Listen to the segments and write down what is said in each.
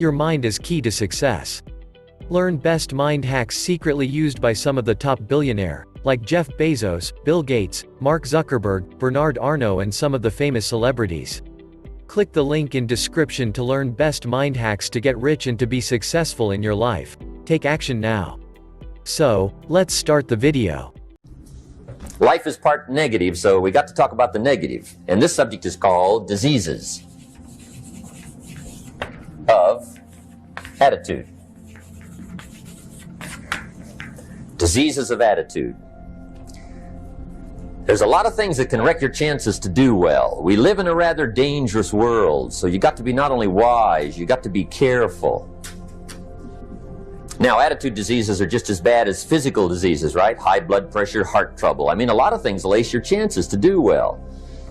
Your mind is key to success. Learn best mind hacks secretly used by some of the top billionaires, like Jeff Bezos, Bill Gates, Mark Zuckerberg, Bernard Arnault, and some of the famous celebrities. Click the link in description to learn best mind hacks to get rich and to be successful in your life. Take action now. So, let's start the video. Life is part negative, so we got to talk about the negative. And this subject is called diseases of attitude. Diseases of attitude. There's a lot of things that can wreck your chances to do well. We live in a rather dangerous world, so you got to be not only wise, you got to be careful. Now, attitude diseases are just as bad as physical diseases, right? High blood pressure, heart trouble. I mean, a lot of things lace your chances to do well.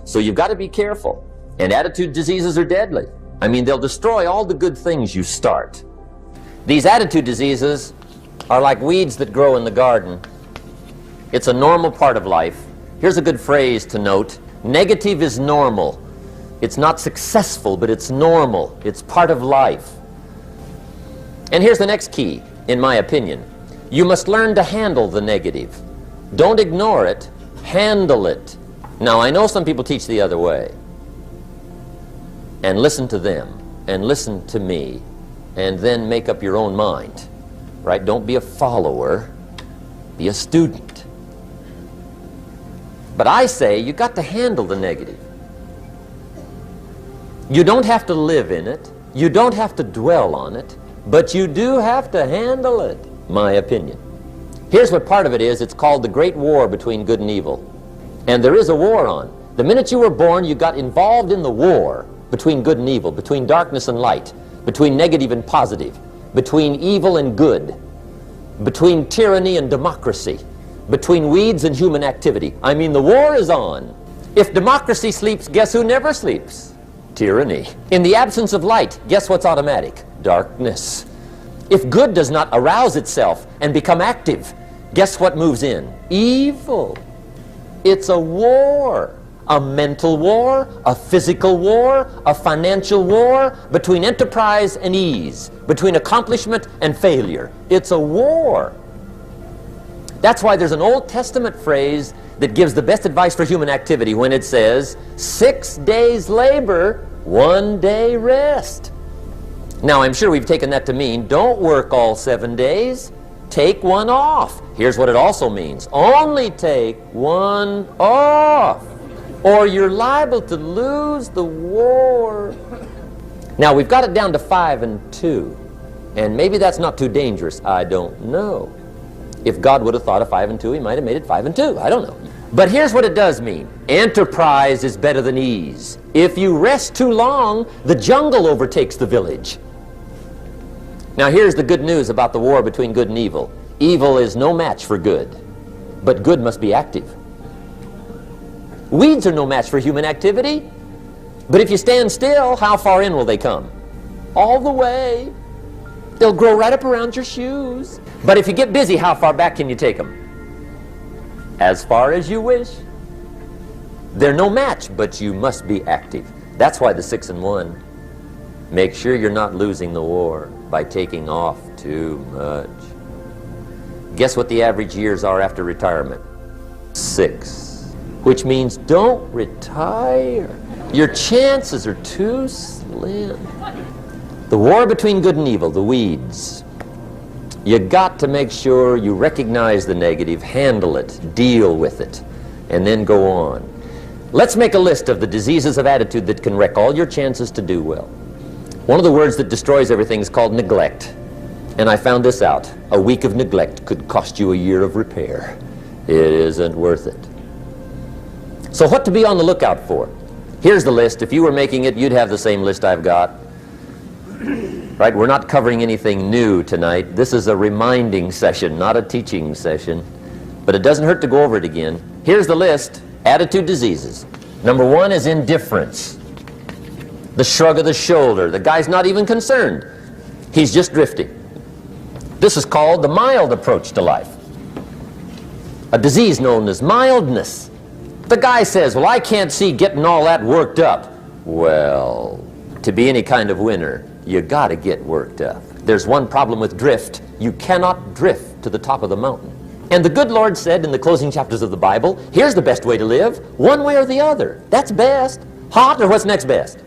So you've got to be careful. And attitude diseases are deadly. I mean, they'll destroy all the good things you start. These attitude diseases are like weeds that grow in the garden. It's a normal part of life. Here's a good phrase to note. Negative is normal. It's not successful, but it's normal. It's part of life. And here's the next key, in my opinion. You must learn to handle the negative. Don't ignore it. Handle it. Now, I know some people teach the other way. And listen to them. And listen to me. And then make up your own mind. Right? Don't be a follower. Be a student. But I say you got to handle the negative. You don't have to live in it. You don't have to dwell on it. But you do have to handle it, my opinion. Here's what part of it is. It's called the Great War between good and evil. And there is a war on. The minute you were born, you got involved in the war between good and evil, between darkness and light, between negative and positive, between evil and good, between tyranny and democracy, between weeds and human activity. I mean, the war is on. If democracy sleeps, guess who never sleeps? Tyranny. In the absence of light, guess what's automatic? Darkness. If good does not arouse itself and become active, guess what moves in? Evil. It's a war. A mental war, a physical war, a financial war, between enterprise and ease, between accomplishment and failure. It's a war. That's why there's an Old Testament phrase that gives the best advice for human activity when it says, 6 days labor, 1 day rest. Now, I'm sure we've taken that to mean, don't work all 7 days, take one off. Here's what it also means, only take one off, or you're liable to lose the war. Now, we've got it down to 5 and 2, and maybe that's not too dangerous, I don't know. If God would have thought of 5 and 2, he might have made it 5 and 2, I don't know. But here's what it does mean. Enterprise is better than ease. If you rest too long, the jungle overtakes the village. Now here's the good news about the war between good and evil. Evil is no match for good, but good must be active. Weeds are no match for human activity, but if you stand still, how far in will they come? All the way. They'll grow right up around your shoes. But if you get busy, how far back can you take them? As far as you wish. They're no match, but you must be active. That's why the 6 and 1. Make sure you're not losing the war by taking off too much. Guess what the average years are after retirement? 6. Which means don't retire. Your chances are too slim. The war between good and evil, the weeds. You got to make sure you recognize the negative, handle it, deal with it, and then go on. Let's make a list of the diseases of attitude that can wreck all your chances to do well. One of the words that destroys everything is called neglect. And I found this out. A week of neglect could cost you a year of repair. It isn't worth it. So what to be on the lookout for? Here's the list. If you were making it, you'd have the same list I've got. Right? We're not covering anything new tonight. This is a reminding session, not a teaching session. But it doesn't hurt to go over it again. Here's the list. Attitude diseases. Number 1 is indifference. The shrug of the shoulder. The guy's not even concerned. He's just drifting. This is called the mild approach to life. A disease known as mildness. The guy says, well, I can't see getting all that worked up. Well, to be any kind of winner, you got to get worked up. There's one problem with drift. You cannot drift to the top of the mountain. And the good Lord said in the closing chapters of the Bible, here's the best way to live, one way or the other. That's best. Hot or what's next best?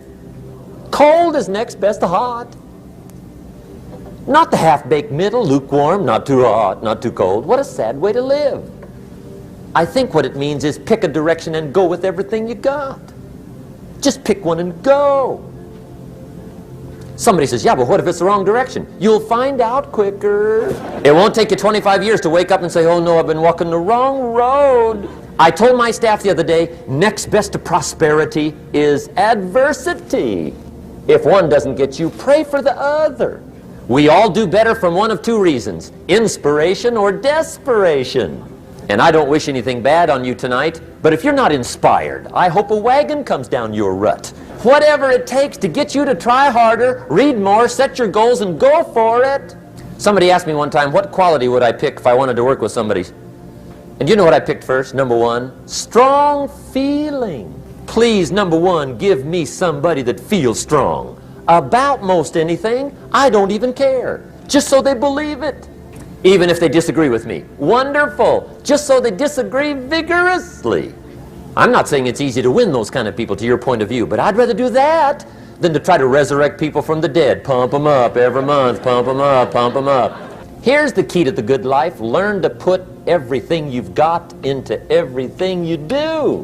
Cold is next best to hot. Not the half-baked middle, lukewarm, not too hot, not too cold. What a sad way to live. I think what it means is pick a direction and go with everything you got. Just pick one and go. Somebody says, yeah, but what if it's the wrong direction? You'll find out quicker. It won't take you 25 years to wake up and say, oh no, I've been walking the wrong road. I told my staff the other day, next best to prosperity is adversity. If one doesn't get you, pray for the other. We all do better from one of two reasons, inspiration or desperation. And I don't wish anything bad on you tonight, but if you're not inspired, I hope a wagon comes down your rut. Whatever it takes to get you to try harder, read more, set your goals, and go for it. Somebody asked me one time, what quality would I pick if I wanted to work with somebody? And you know what I picked first? Number one, strong feeling. Please, number one, give me somebody that feels strong. About most anything, I don't even care. Just so they believe it. Even if they disagree with me. Wonderful. Just so they disagree vigorously. I'm not saying it's easy to win those kind of people to your point of view, but I'd rather do that than to try to resurrect people from the dead. Pump them up every month, pump them up, pump them up. Here's the key to the good life. Learn to put everything you've got into everything you do.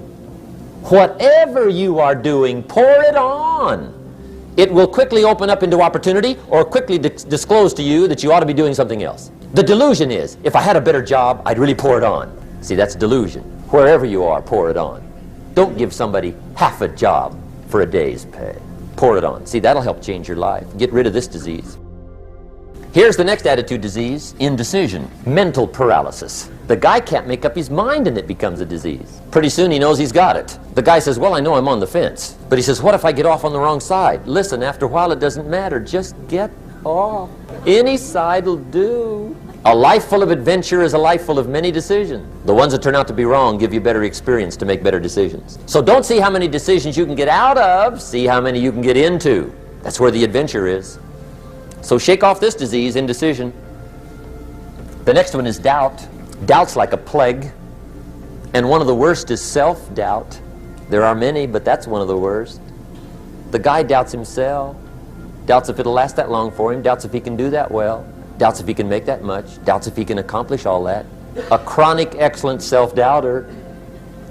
Whatever you are doing, pour it on. It will quickly open up into opportunity or quickly disclose to you that you ought to be doing something else. The delusion is, if I had a better job, I'd really pour it on. See, that's delusion. Wherever you are, pour it on. Don't give somebody half a job for a day's pay. Pour it on. See, that'll help change your life. Get rid of this disease. Here's the next attitude disease, indecision, mental paralysis. The guy can't make up his mind and it becomes a disease. Pretty soon he knows he's got it. The guy says, well, I know I'm on the fence. But he says, what if I get off on the wrong side? Listen, after a while it doesn't matter. Just get off. Any side will do. A life full of adventure is a life full of many decisions. The ones that turn out to be wrong give you better experience to make better decisions. So don't see how many decisions you can get out of, see how many you can get into. That's where the adventure is. So shake off this disease, indecision. The next one is doubt. Doubt's like a plague. And one of the worst is self-doubt. There are many, but that's one of the worst. The guy doubts himself. Doubts if it'll last that long for him. Doubts if he can do that well. Doubts if he can make that much. Doubts if he can accomplish all that. A chronic, excellent self-doubter.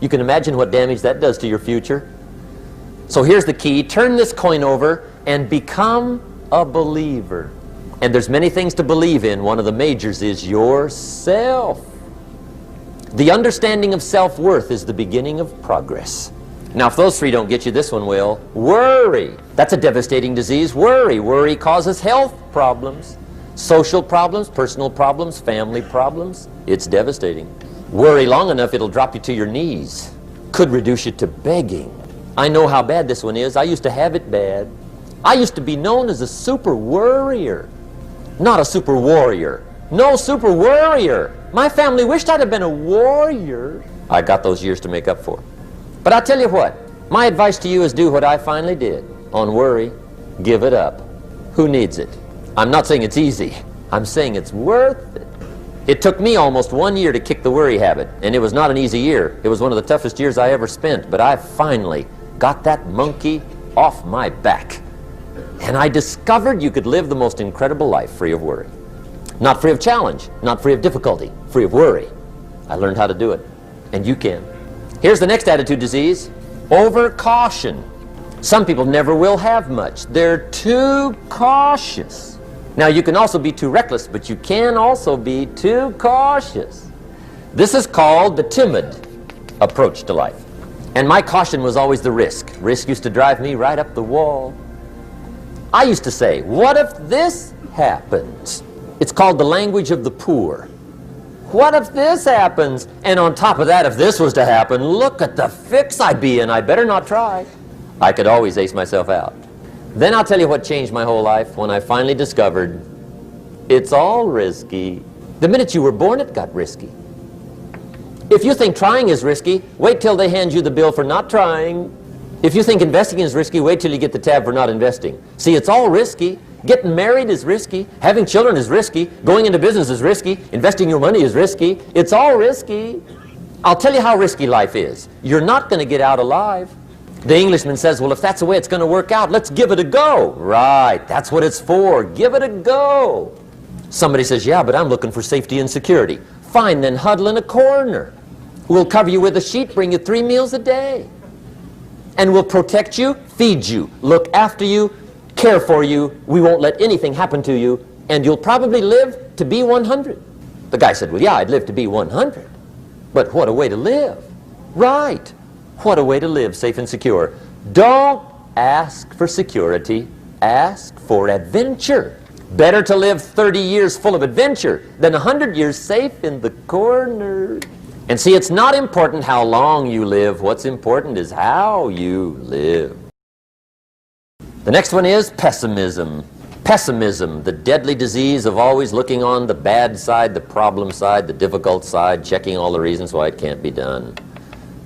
You can imagine what damage that does to your future. So here's the key. Turn this coin over and become a believer. And there's many things to believe in. One of the majors is yourself. The understanding of self-worth is the beginning of progress. Now, if those three don't get you, this one will. Worry. That's a devastating disease. Worry. Worry causes health problems. Social problems, personal problems, family problems. It's devastating. Worry long enough, it'll drop you to your knees. Could reduce you to begging. I know how bad this one is. I used to have it bad. I used to be known as a super worrier. Not a super warrior. No, super worrier. My family wished I'd have been a warrior. I got those years to make up for. But I'll tell you what. My advice to you is do what I finally did. On worry, give it up. Who needs it? I'm not saying it's easy. I'm saying it's worth it. It took me almost 1 year to kick the worry habit, and it was not an easy year. It was one of the toughest years I ever spent, but I finally got that monkey off my back. And I discovered you could live the most incredible life free of worry. Not free of challenge, not free of difficulty, free of worry. I learned how to do it, and you can. Here's the next attitude disease, over-caution. Some people never will have much. They're too cautious. Now, you can also be too reckless, but you can also be too cautious. This is called the timid approach to life. And my caution was always the risk. Risk used to drive me right up the wall. I used to say, what if this happens? It's called the language of the poor. What if this happens? And on top of that, if this was to happen, look at the fix I'd be in. I better not try. I could always ace myself out. Then I'll tell you what changed my whole life when I finally discovered it's all risky. The minute you were born, it got risky. If you think trying is risky, wait till they hand you the bill for not trying. If you think investing is risky, wait till you get the tab for not investing. See, it's all risky. Getting married is risky. Having children is risky. Going into business is risky. Investing your money is risky. It's all risky. I'll tell you how risky life is. You're not going to get out alive. The Englishman says, well, if that's the way it's going to work out, let's give it a go. Right, that's what it's for. Give it a go. Somebody says, yeah, but I'm looking for safety and security. Fine, then huddle in a corner. We'll cover you with a sheet, bring you 3 meals a day. And we'll protect you, feed you, look after you, care for you. We won't let anything happen to you, and you'll probably live to be 100. The guy said, well, yeah, I'd live to be 100. But what a way to live. Right. What a way to live, safe and secure. Don't ask for security. Ask for adventure. Better to live 30 years full of adventure than 100 years safe in the corner. And see, it's not important how long you live. What's important is how you live. The next one is pessimism. Pessimism, the deadly disease of always looking on the bad side, the problem side, the difficult side, checking all the reasons why it can't be done.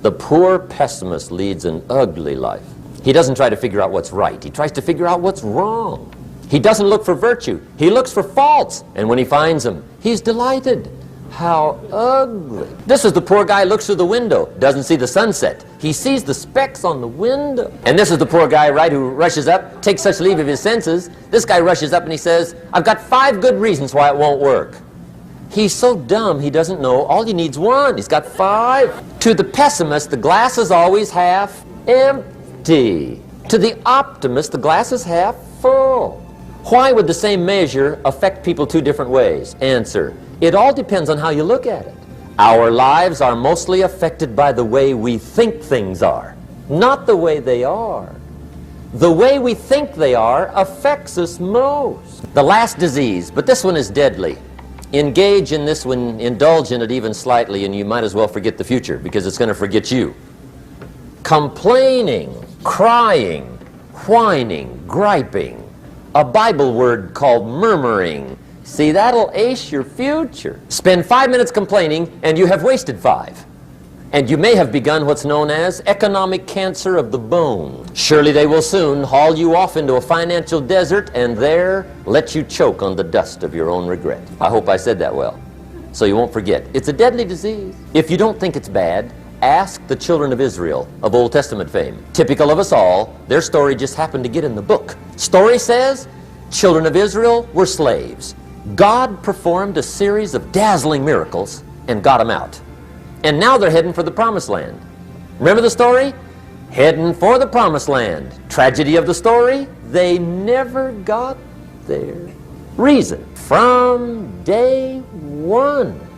The poor pessimist leads an ugly life. He doesn't try to figure out what's right. He tries to figure out what's wrong. He doesn't look for virtue. He looks for faults. And when he finds them, he's delighted. How ugly. This is the poor guy who looks through the window, doesn't see the sunset. He sees the specks on the window. And this is the poor guy, right, who rushes up, takes such leave of his senses. This guy rushes up and he says, I've got 5 good reasons why it won't work. He's so dumb he doesn't know all he needs 1. He's got 5. To the pessimist, the glass is always half empty. To the optimist, the glass is half full. Why would the same measure affect people 2 different ways? Answer, it all depends on how you look at it. Our lives are mostly affected by the way we think things are, not the way they are. The way we think they are affects us most. The last disease, but this one is deadly. Engage in this one, indulge in it even slightly, and you might as well forget the future because it's going to forget you. Complaining, crying, whining, griping. A Bible word called murmuring. See, that'll ace your future. Spend 5 minutes complaining and you have wasted 5. And you may have begun what's known as economic cancer of the bone. Surely they will soon haul you off into a financial desert and there let you choke on the dust of your own regret. I hope I said that well, so you won't forget. It's a deadly disease. If you don't think it's bad, ask the children of Israel of Old Testament fame. Typical of us all, their story just happened to get in the book. Story says, children of Israel were slaves. God performed a series of dazzling miracles and got them out. And now they're heading for the promised land. Remember the story? Heading for the promised land. Tragedy of the story, they never got there. Reason, from day 1,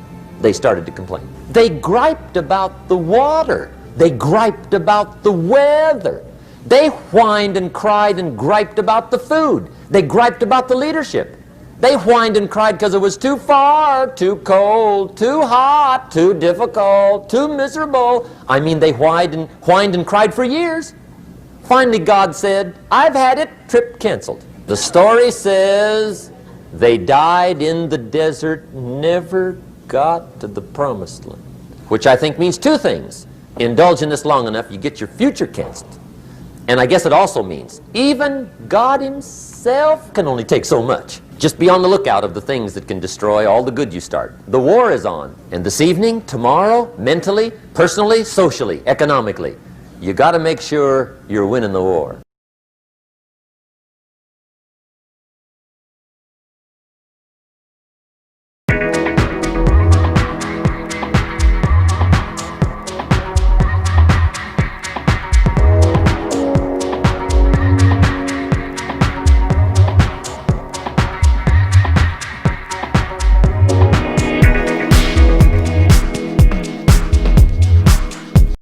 they started to complain. They griped about the water. They griped about the weather. They whined and cried and griped about the food. They griped about the leadership. They whined and cried because it was too far, too cold, too hot, too difficult, too miserable. I mean, they whined and cried for years. Finally, God said, I've had it, trip canceled. The story says they died in the desert, never got to the promised land. Which I think means 2 things. Indulge in this long enough, you get your future canceled. And I guess it also means even God himself can only take so much. Just be on the lookout of the things that can destroy all the good you start. The war is on. And this evening, tomorrow, mentally, personally, socially, economically, you got to make sure you're winning the war.